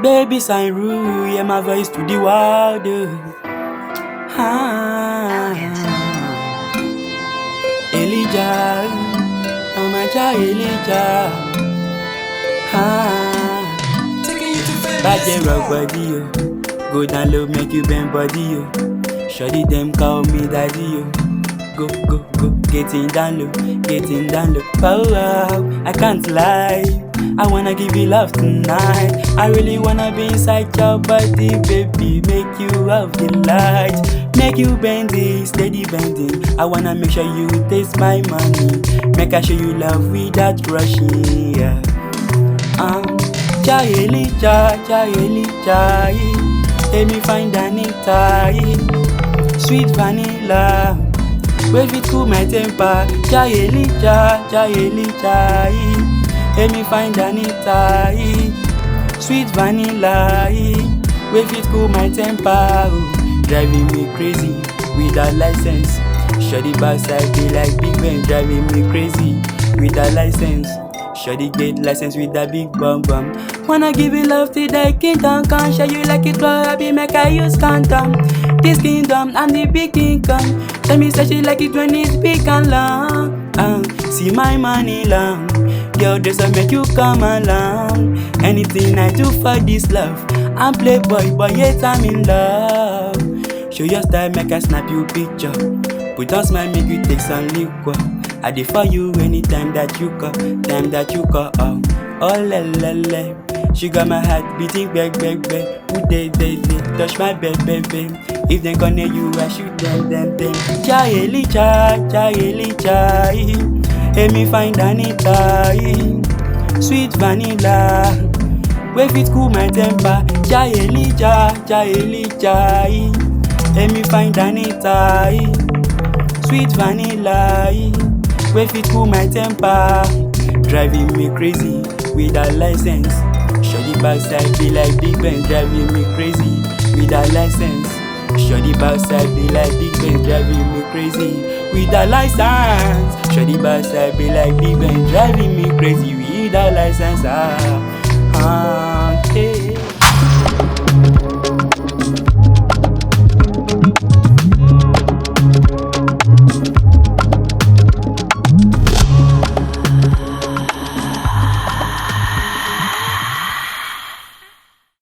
Baby Cyruu, yeah, my voice to the world. Elijah, I'm a child, Elijah. Bad rock body, yo. Go down low, make you bend body, yo. Shawty them call me daddy, yo. Go, getting down low, getting down low. Wow, I can't lie, I wanna give you love tonight. I really wanna be inside your body, baby. Make you have the light, make you bend it, steady bending. I wanna make sure you taste my money. Make I show you love without rushing, yeah. Chai Elijah, let me find Anita, sweet vanilla. Wave it cool my temper. Chai Elijah, let me find Anita, sweet vanilla. Wave it cool my temper. Driving me crazy with a license. Shawty backside be like Big Ben. Driving me crazy with a license. Shawty get license with a big bum bum. Wanna give you love till the kingdom come. Show you like it flow, I be make I use condom. This kingdom, I'm the big king come. Tell me say she like it when it's big and long. See my money long. Girl, this will make you come along. Anything I do for this love. I'm playboy, but yet I'm in love. Show your style, make I snap you picture. Put on smile, make you take some liquor. I dey for you anytime that you call, oh la la la. She got my heart beating back. Who they touch my baby. If they gonna you, I shoot them. Chai Elijah, let me find Anita, sweet vanilla. Wave it cool my temper. Chai Elijah, let me find Anita, sweet vanilla. Wave it cool my temper. Driving me crazy with a license. Shawty backside be like Big Ben. Driving me crazy with a license. Shawty backside be like Big Ben. Driving me crazy with a license. Shawty backside be like Big Ben. Driving me crazy with a license.